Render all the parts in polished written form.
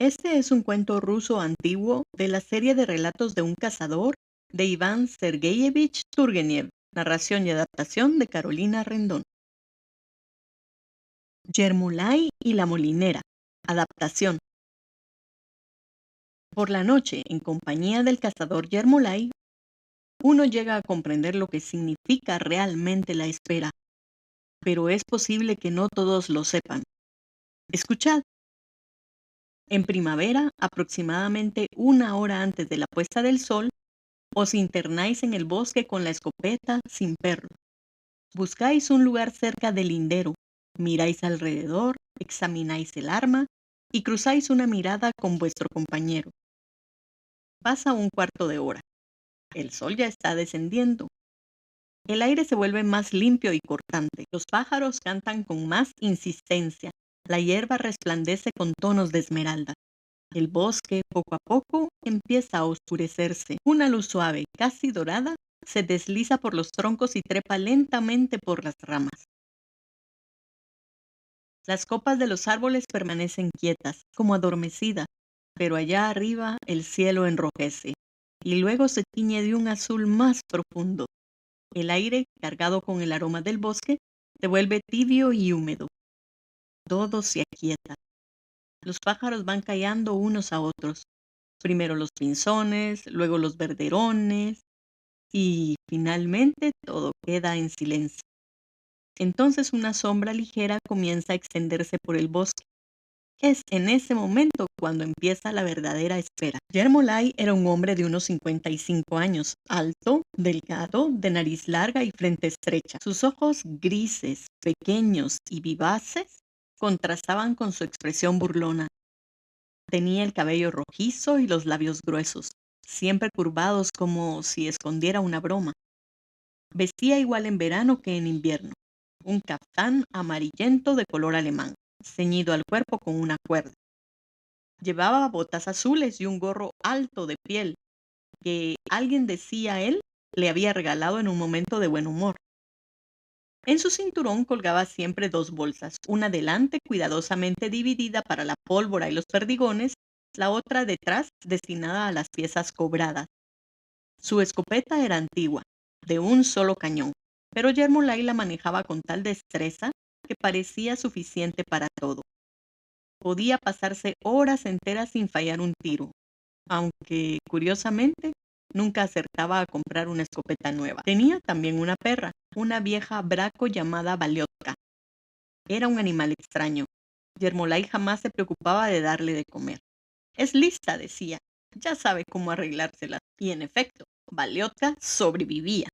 Este es un cuento ruso antiguo de la serie de relatos de un cazador de Iván Sergeyevich Turgenev, narración y adaptación de Carolina Rendón. Yermolai y la molinera, adaptación. Por la noche, en compañía del cazador Yermolai, uno llega a comprender lo que significa realmente la espera, pero es posible que no todos lo sepan. Escuchad. En primavera, aproximadamente una hora antes de la puesta del sol, os internáis en el bosque con la escopeta sin perro. Buscáis un lugar cerca del lindero, miráis alrededor, examináis el arma y cruzáis una mirada con vuestro compañero. Pasa un cuarto de hora. El sol ya está descendiendo. El aire se vuelve más limpio y cortante. Los pájaros cantan con más insistencia. La hierba resplandece con tonos de esmeralda. El bosque, poco a poco, empieza a oscurecerse. Una luz suave, casi dorada, se desliza por los troncos y trepa lentamente por las ramas. Las copas de los árboles permanecen quietas, como adormecidas, pero allá arriba el cielo enrojece, y luego se tiñe de un azul más profundo. El aire, cargado con el aroma del bosque, se vuelve tibio y húmedo. Todo se aquieta. Los pájaros van callando unos a otros. Primero los pinzones, luego los verderones, y finalmente todo queda en silencio. Entonces una sombra ligera comienza a extenderse por el bosque. Es en ese momento cuando empieza la verdadera espera. Yermolai era un hombre de unos 55 años, alto, delgado, de nariz larga y frente estrecha. Sus ojos grises, pequeños y vivaces contrastaban con su expresión burlona. Tenía el cabello rojizo y los labios gruesos, siempre curvados como si escondiera una broma. Vestía igual en verano que en invierno, un caftán amarillento de color alemán, ceñido al cuerpo con una cuerda. Llevaba botas azules y un gorro alto de piel, que alguien decía él le había regalado en un momento de buen humor. En su cinturón colgaba siempre dos bolsas, una delante cuidadosamente dividida para la pólvora y los perdigones, la otra detrás destinada a las piezas cobradas. Su escopeta era antigua, de un solo cañón, pero Yermolai la manejaba con tal destreza que parecía suficiente para todo. Podía pasarse horas enteras sin fallar un tiro, aunque, curiosamente, nunca acertaba a comprar una escopeta nueva. Tenía también una perra, una vieja braco llamada Baliotka. Era un animal extraño. Yermolai jamás se preocupaba de darle de comer. Es lista, decía. Ya sabe cómo arreglársela. Y en efecto, Baliotka sobrevivía.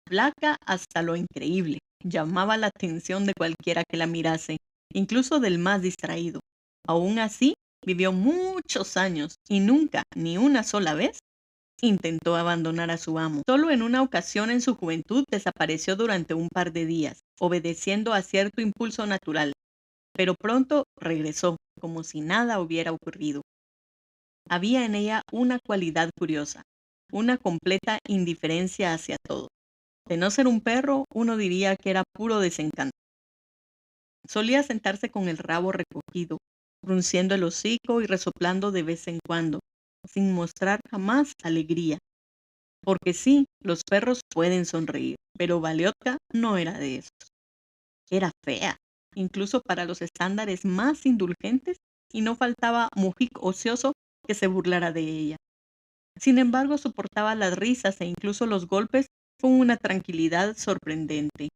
Flaca hasta lo increíble. Llamaba la atención de cualquiera que la mirase, incluso del más distraído. Aún así, vivió muchos años y nunca, ni una sola vez, intentó abandonar a su amo. Solo en una ocasión en su juventud desapareció durante un par de días, obedeciendo a cierto impulso natural, pero pronto regresó, como si nada hubiera ocurrido. Había en ella una cualidad curiosa, una completa indiferencia hacia todo. De no ser un perro, uno diría que era puro desencanto. Solía sentarse con el rabo recogido, frunciendo el hocico y resoplando de vez en cuando, sin mostrar jamás alegría. Porque sí, los perros pueden sonreír, pero Baliotka no era de esos. Era fea, incluso para los estándares más indulgentes, y no faltaba Mujik ocioso que se burlara de ella. Sin embargo, soportaba las risas e incluso los golpes con una tranquilidad sorprendente.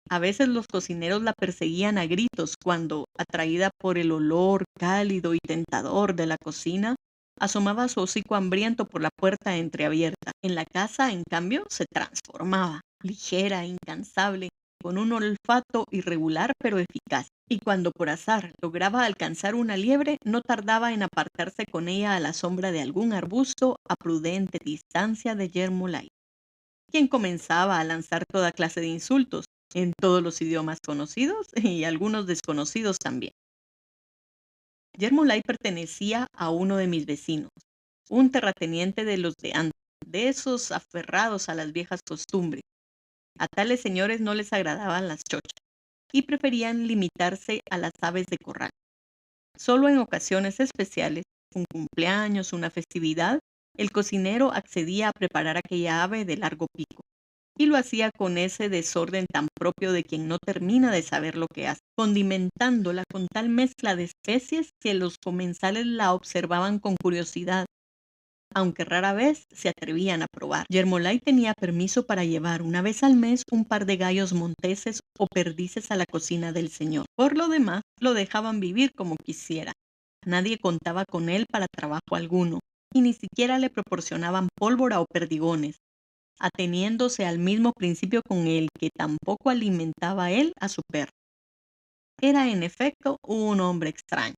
A veces los cocineros la perseguían a gritos cuando, atraída por el olor cálido y tentador de la cocina, asomaba su hocico hambriento por la puerta entreabierta. En la casa, en cambio, se transformaba, ligera, incansable, con un olfato irregular pero eficaz. Y cuando por azar lograba alcanzar una liebre, no tardaba en apartarse con ella a la sombra de algún arbusto a prudente distancia de Yermolai, quien comenzaba a lanzar toda clase de insultos en todos los idiomas conocidos y algunos desconocidos también. Yermolai pertenecía a uno de mis vecinos, un terrateniente de los de antes, de esos aferrados a las viejas costumbres. A tales señores no les agradaban las chochas y preferían limitarse a las aves de corral. Solo en ocasiones especiales, un cumpleaños, una festividad, el cocinero accedía a preparar aquella ave de largo pico, y lo hacía con ese desorden tan propio de quien no termina de saber lo que hace, condimentándola con tal mezcla de especies que los comensales la observaban con curiosidad, aunque rara vez se atrevían a probar. Yermolay tenía permiso para llevar una vez al mes un par de gallos monteses o perdices a la cocina del señor. Por lo demás, lo dejaban vivir como quisiera. Nadie contaba con él para trabajo alguno, y ni siquiera le proporcionaban pólvora o perdigones, ateniéndose al mismo principio con el que tampoco alimentaba él a su perro. Era en efecto un hombre extraño,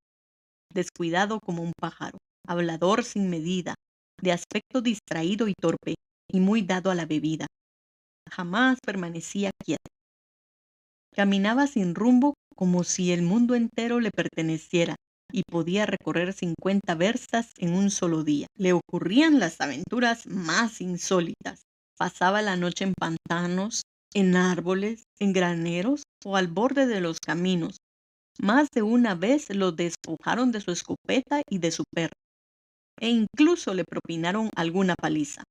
descuidado como un pájaro, hablador sin medida, de aspecto distraído y torpe, y muy dado a la bebida. Jamás permanecía quieto. Caminaba sin rumbo como si el mundo entero le perteneciera y podía recorrer 50 versas en un solo día. Le ocurrían las aventuras más insólitas. Pasaba la noche en pantanos, en árboles, en graneros o al borde de los caminos. Más de una vez lo despojaron de su escopeta y de su perro, e incluso le propinaron alguna paliza.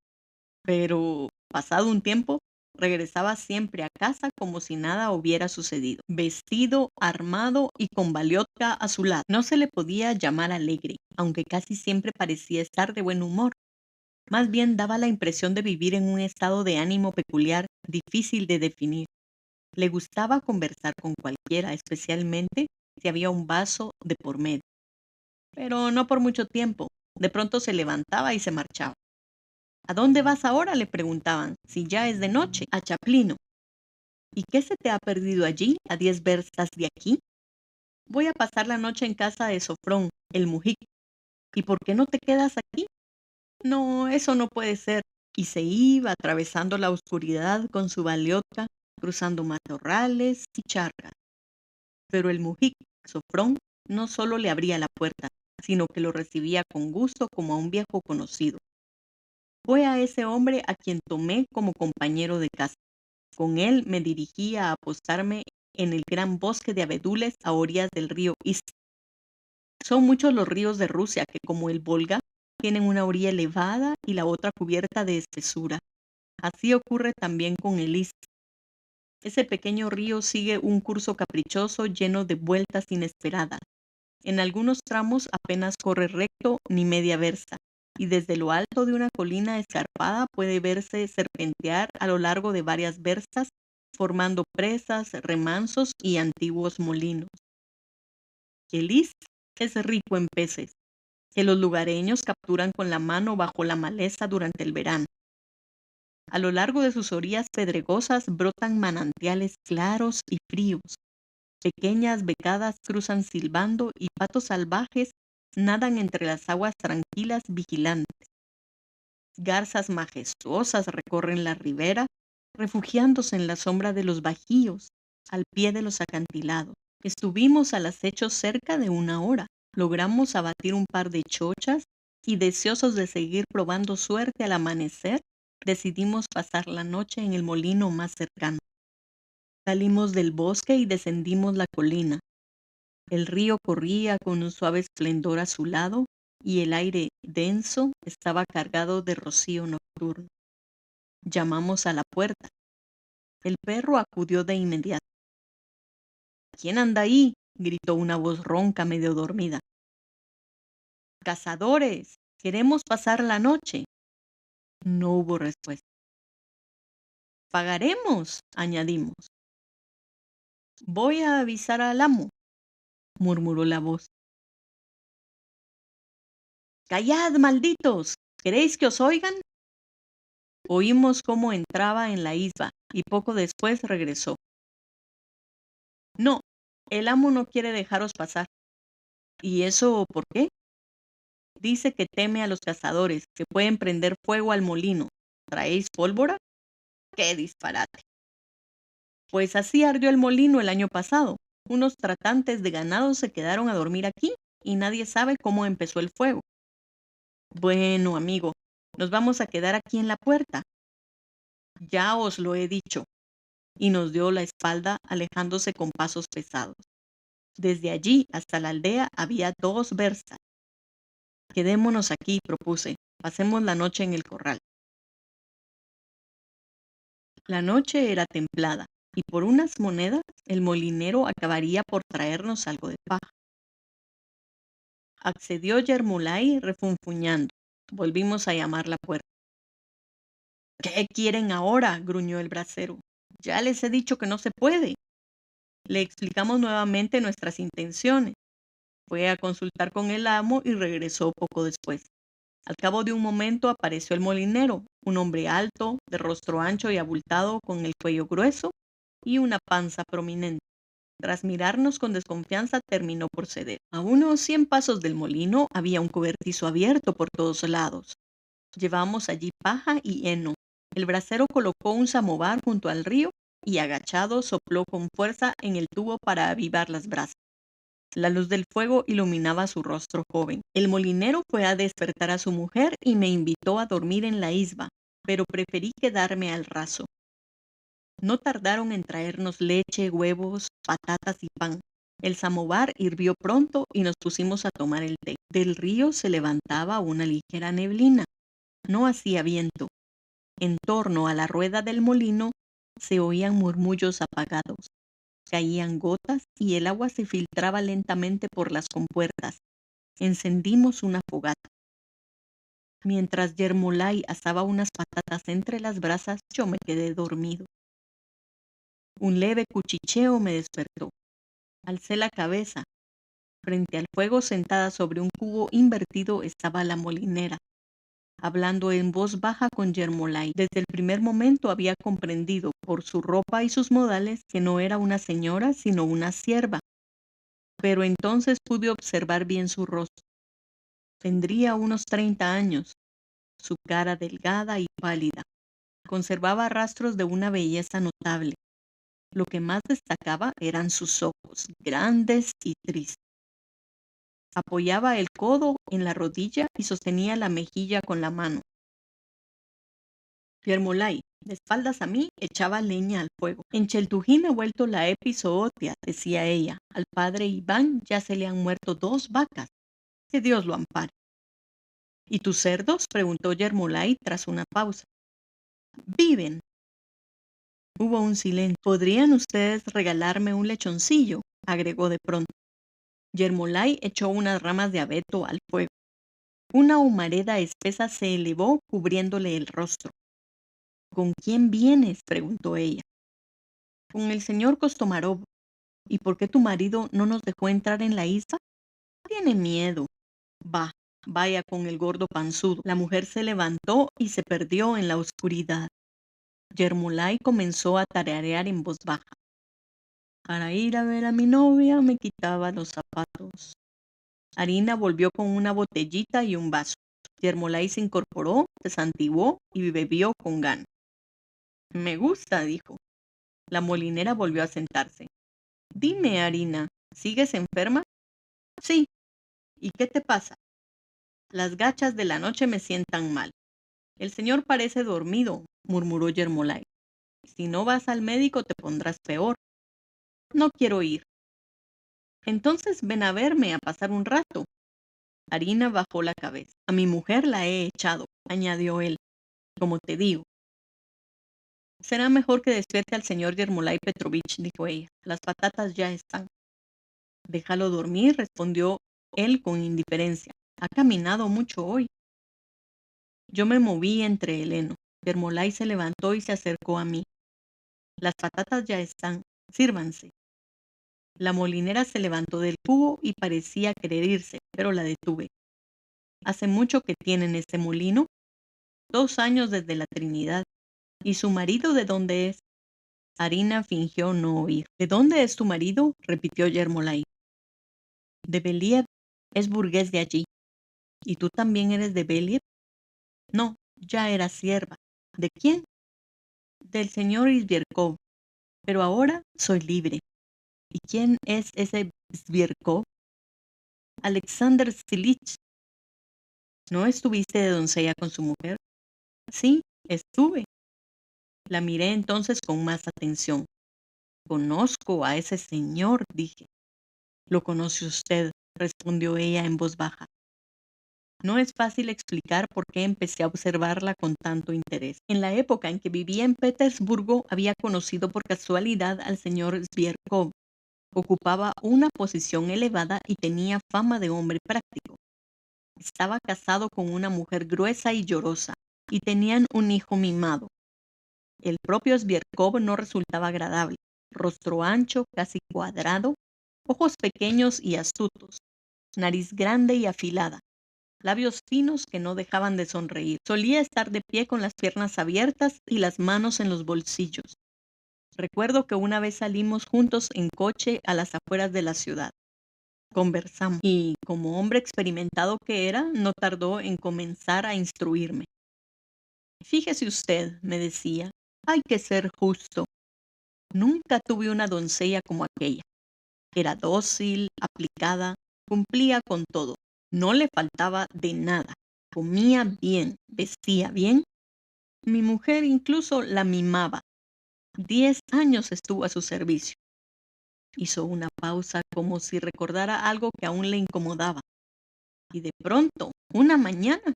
Pero, pasado un tiempo, regresaba siempre a casa como si nada hubiera sucedido, vestido, armado y con Baliotka a su lado. No se le podía llamar alegre, aunque casi siempre parecía estar de buen humor. Más bien daba la impresión de vivir en un estado de ánimo peculiar, difícil de definir. Le gustaba conversar con cualquiera, especialmente si había un vaso de por medio. Pero no por mucho tiempo. De pronto se levantaba y se marchaba. ¿A dónde vas ahora?, le preguntaban, si ya es de noche. A Chaplino. ¿Y qué se te ha perdido allí, a 10 versas de aquí? Voy a pasar la noche en casa de Sofrón, el mujico. ¿Y por qué no te quedas aquí? No, eso no puede ser. Y se iba atravesando la oscuridad con su baliotka, cruzando matorrales y charcas. Pero el mujico, Sofrón, no solo le abría la puerta, sino que lo recibía con gusto como a un viejo conocido. Fue a ese hombre a quien tomé como compañero de casa. Con él me dirigí a apostarme en el gran bosque de abedules a orillas del río Ist. Son muchos los ríos de Rusia que, como el Volga, tienen una orilla elevada y la otra cubierta de espesura. Así ocurre también con el Ist. Ese pequeño río sigue un curso caprichoso lleno de vueltas inesperadas. En algunos tramos apenas corre recto ni media versa, y desde lo alto de una colina escarpada puede verse serpentear a lo largo de varias versas, formando presas, remansos y antiguos molinos. El Ist es rico en peces, que los lugareños capturan con la mano bajo la maleza durante el verano. A lo largo de sus orillas pedregosas brotan manantiales claros y fríos. Pequeñas becadas cruzan silbando y patos salvajes nadan entre las aguas tranquilas vigilantes. Garzas majestuosas recorren la ribera, refugiándose en la sombra de los bajíos, al pie de los acantilados. Estuvimos al acecho cerca de una hora. Logramos abatir un par de chochas y, deseosos de seguir probando suerte al amanecer, decidimos pasar la noche en el molino más cercano. Salimos del bosque y descendimos la colina. El río corría con un suave esplendor azulado y el aire denso estaba cargado de rocío nocturno. Llamamos a la puerta. El perro acudió de inmediato. ¿Quién anda ahí?, gritó una voz ronca, medio dormida. Cazadores, queremos pasar la noche. No hubo respuesta. Pagaremos, añadimos. Voy a avisar al amo, murmuró la voz. ¡Callad, malditos! ¿Queréis que os oigan? Oímos cómo entraba en la isba y poco después regresó. No, el amo no quiere dejaros pasar. ¿Y eso por qué? Dice que teme a los cazadores, que pueden prender fuego al molino. ¿Traéis pólvora? ¡Qué disparate! Pues así ardió el molino el año pasado. Unos tratantes de ganado se quedaron a dormir aquí y nadie sabe cómo empezó el fuego. Bueno, amigo, nos vamos a quedar aquí en la puerta. Ya os lo he dicho. Y nos dio la espalda, alejándose con pasos pesados. Desde allí hasta la aldea había 2 verstas. Quedémonos aquí, propuse. Pasemos la noche en el corral. La noche era templada, y por unas monedas el molinero acabaría por traernos algo de paja. Accedió Yermolay refunfuñando. Volvimos a llamar la puerta. ¿Qué quieren ahora?, gruñó el bracero. Ya les he dicho que no se puede. Le explicamos nuevamente nuestras intenciones. Fue a consultar con el amo y regresó poco después. Al cabo de un momento apareció el molinero, un hombre alto, de rostro ancho y abultado, con el cuello grueso y una panza prominente. Tras mirarnos con desconfianza, terminó por ceder. A unos 100 pasos del molino había un cobertizo abierto por todos lados. Llevamos allí paja y heno. El bracero colocó un samovar junto al río y, agachado, sopló con fuerza en el tubo para avivar las brasas. La luz del fuego iluminaba su rostro joven. El molinero fue a despertar a su mujer y me invitó a dormir en la isba, pero preferí quedarme al raso. No tardaron en traernos leche, huevos, patatas y pan. El samovar hirvió pronto y nos pusimos a tomar el té. Del río se levantaba una ligera neblina. No hacía viento. En torno a la rueda del molino se oían murmullos apagados. Caían gotas y el agua se filtraba lentamente por las compuertas. Encendimos una fogata. Mientras Yermolay asaba unas patatas entre las brasas, yo me quedé dormido. Un leve cuchicheo me despertó. Alcé la cabeza. Frente al fuego, sentada sobre un cubo invertido, estaba la molinera, hablando en voz baja con Yermolay. Desde el primer momento había comprendido, por su ropa y sus modales, que no era una señora, sino una sierva. Pero entonces pude observar bien su rostro. Tendría unos 30 años. Su cara delgada y pálida conservaba rastros de una belleza notable. Lo que más destacaba eran sus ojos, grandes y tristes. Apoyaba el codo en la rodilla y sostenía la mejilla con la mano. Yermolay, de espaldas a mí, echaba leña al fuego. En Cheltujín he vuelto la epizootia, decía ella. Al padre Iván ya se le han muerto 2 vacas. Que Dios lo ampare. ¿Y tus cerdos?, preguntó Yermolay tras una pausa. Viven. Hubo un silencio. ¿Podrían ustedes regalarme un lechoncillo?, agregó de pronto. Yermolay echó unas ramas de abeto al fuego. Una humareda espesa se elevó cubriéndole el rostro. ¿Con quién vienes?, preguntó ella. Con el señor Kostomarov. ¿Y por qué tu marido no nos dejó entrar en la isla? Tiene miedo. Vaya con el gordo panzudo. La mujer se levantó y se perdió en la oscuridad. Yermolay comenzó a tararear en voz baja. Para ir a ver a mi novia me quitaba los zapatos. Arina volvió con una botellita y un vaso. Yermolay se incorporó, se santiguó y bebió con ganas. Me gusta, dijo. La molinera volvió a sentarse. Dime, Arina, ¿sigues enferma? Sí. ¿Y qué te pasa? Las gachas de la noche me sientan mal. El señor parece dormido, murmuró Yermolay. Si no vas al médico te pondrás peor. No quiero ir. Entonces ven a verme a pasar un rato. Arina bajó la cabeza. A mi mujer la he echado, añadió él. Como te digo. Será mejor que despierte al señor Yermolay Petrovich, dijo ella. Las patatas ya están. Déjalo dormir, respondió él con indiferencia. Ha caminado mucho hoy. Yo me moví entre el heno. Yermolay se levantó y se acercó a mí. Las patatas ya están. Sírvanse. La molinera se levantó del cubo y parecía querer irse, pero la detuve. ¿Hace mucho que tienen este molino? 2 años desde la Trinidad. ¿Y su marido de dónde es? Arina fingió no oír. ¿De dónde es tu marido?, repitió Yermolay. De Believ. Es burgués de allí. ¿Y tú también eres de Believ? No, ya era sierva. ¿De quién? Del señor Svierdkov. Pero ahora soy libre. ¿Y quién es ese Svierdkov? Alexander Silich. ¿No estuviste de doncella con su mujer? Sí, estuve. La miré entonces con más atención. Conozco a ese señor, dije. «Lo conoce usted», respondió ella en voz baja. No es fácil explicar por qué empecé a observarla con tanto interés. En la época en que vivía en Petersburgo había conocido por casualidad al señor Zvierkov. Ocupaba una posición elevada y tenía fama de hombre práctico. Estaba casado con una mujer gruesa y llorosa, y tenían un hijo mimado. El propio Zvierkov no resultaba agradable. Rostro ancho, casi cuadrado, ojos pequeños y astutos, nariz grande y afilada, labios finos que no dejaban de sonreír. Solía estar de pie con las piernas abiertas y las manos en los bolsillos. Recuerdo que una vez salimos juntos en coche a las afueras de la ciudad. Conversamos y, como hombre experimentado que era, no tardó en comenzar a instruirme. «Fíjese usted», me decía, «hay que ser justo. Nunca tuve una doncella como aquella. Era dócil, aplicada, cumplía con todo. No le faltaba de nada. Comía bien, vestía bien. Mi mujer incluso la mimaba. 10 años estuvo a su servicio». Hizo una pausa como si recordara algo que aún le incomodaba. Y de pronto, una mañana,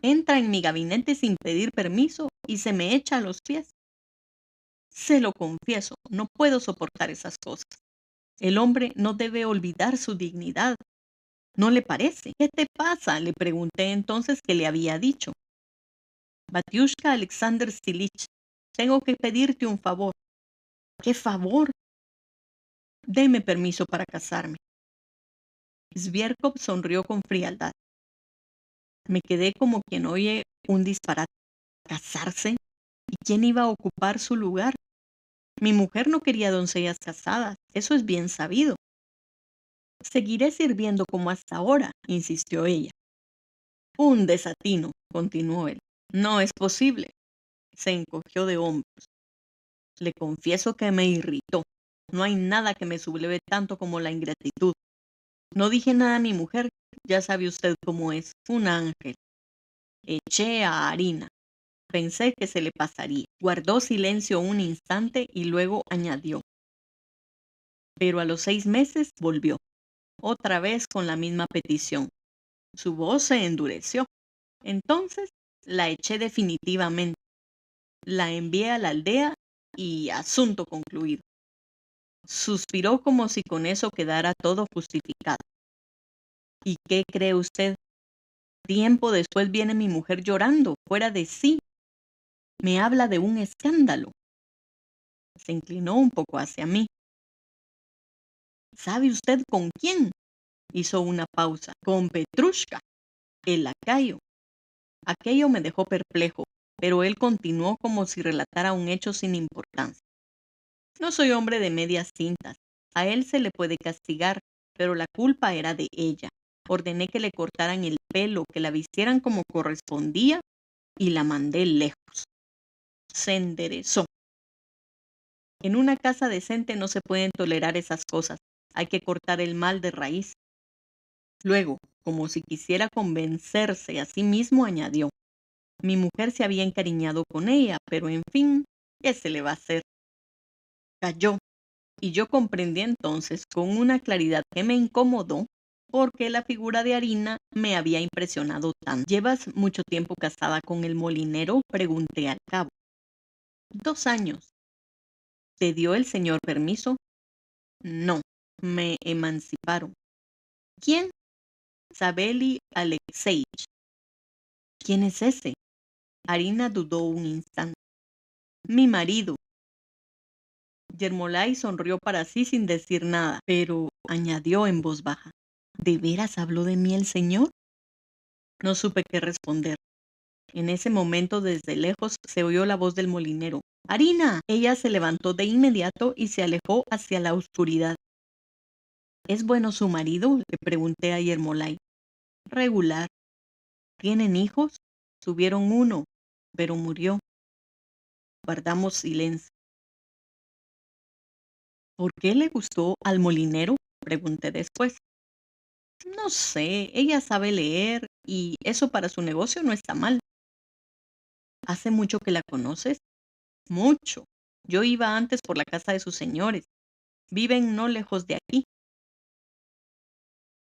entra en mi gabinete sin pedir permiso y se me echa a los pies. Se lo confieso, no puedo soportar esas cosas. El hombre no debe olvidar su dignidad. ¿No le parece? «¿Qué te pasa?», le pregunté entonces qué le había dicho. «Batiushka Alexander Stilich, tengo que pedirte un favor». «¿Qué favor?» «Deme permiso para casarme». Zvierkov sonrió con frialdad. Me quedé como quien oye un disparate. ¿Casarse? ¿Y quién iba a ocupar su lugar? Mi mujer no quería doncellas casadas, eso es bien sabido. «Seguiré sirviendo como hasta ahora», insistió ella. «Un desatino», continuó él. «No es posible». Se encogió de hombros. Le confieso que me irritó. No hay nada que me subleve tanto como la ingratitud. No dije nada a mi mujer, ya sabe usted cómo es, un ángel. Eché a harina. Pensé que se le pasaría. Guardó silencio un instante y luego añadió. Pero a los 6 meses volvió, otra vez con la misma petición. Su voz se endureció. Entonces la eché definitivamente. La envié a la aldea y asunto concluido. Suspiró como si con eso quedara todo justificado. ¿Y qué cree usted? Tiempo después viene mi mujer llorando, fuera de sí. Me habla de un escándalo. Se inclinó un poco hacia mí. ¿Sabe usted con quién? Hizo una pausa. Con Petrushka, el lacayo. Aquello me dejó perplejo, pero él continuó como si relatara un hecho sin importancia. No soy hombre de medias tintas. A él se le puede castigar, pero la culpa era de ella. Ordené que le cortaran el pelo, que la vistieran como correspondía y la mandé lejos. Se enderezó. En una casa decente no se pueden tolerar esas cosas. Hay que cortar el mal de raíz. Luego, como si quisiera convencerse a sí mismo, añadió. Mi mujer se había encariñado con ella, pero en fin, ¿qué se le va a hacer? Calló, y yo comprendí entonces con una claridad que me incomodó porque la figura de Harina me había impresionado tanto. ¿Llevas mucho tiempo casada con el molinero?, pregunté al cabo. 2 años. ¿Te dio el señor permiso? No, me emanciparon. ¿Quién? Savely Alexeich. ¿Quién es ese? Harina dudó un instante. Mi marido. Yermolai sonrió para sí sin decir nada, pero añadió en voz baja. ¿De veras habló de mí el señor? No supe qué responder. En ese momento, desde lejos, se oyó la voz del molinero. ¡Harina! Ella se levantó de inmediato y se alejó hacia la oscuridad. ¿Es bueno su marido?, le pregunté a Yermolai. Regular. ¿Tienen hijos? Tuvieron uno, pero murió. Guardamos silencio. ¿Por qué le gustó al molinero?, pregunté después. No sé, ella sabe leer y eso para su negocio no está mal. ¿Hace mucho que la conoces? Mucho. Yo iba antes por la casa de sus señores. Viven no lejos de aquí.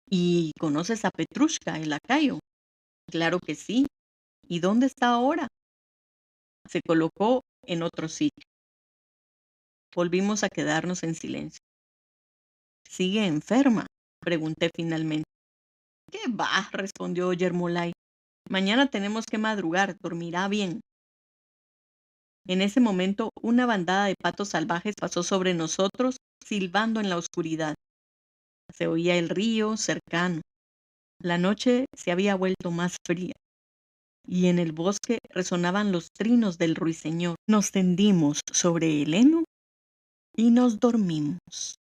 ¿Y conoces a Petrushka, el lacayo? Claro que sí. ¿Y dónde está ahora? Se colocó en otro sitio. Volvimos a quedarnos en silencio. ¿Sigue enferma?, pregunté finalmente. ¿Qué va?, respondió Yermolai. Mañana tenemos que madrugar, dormirá bien. En ese momento, una bandada de patos salvajes pasó sobre nosotros, silbando en la oscuridad. Se oía el río cercano. La noche se había vuelto más fría, y en el bosque resonaban los trinos del ruiseñor. Nos tendimos sobre el heno y nos dormimos.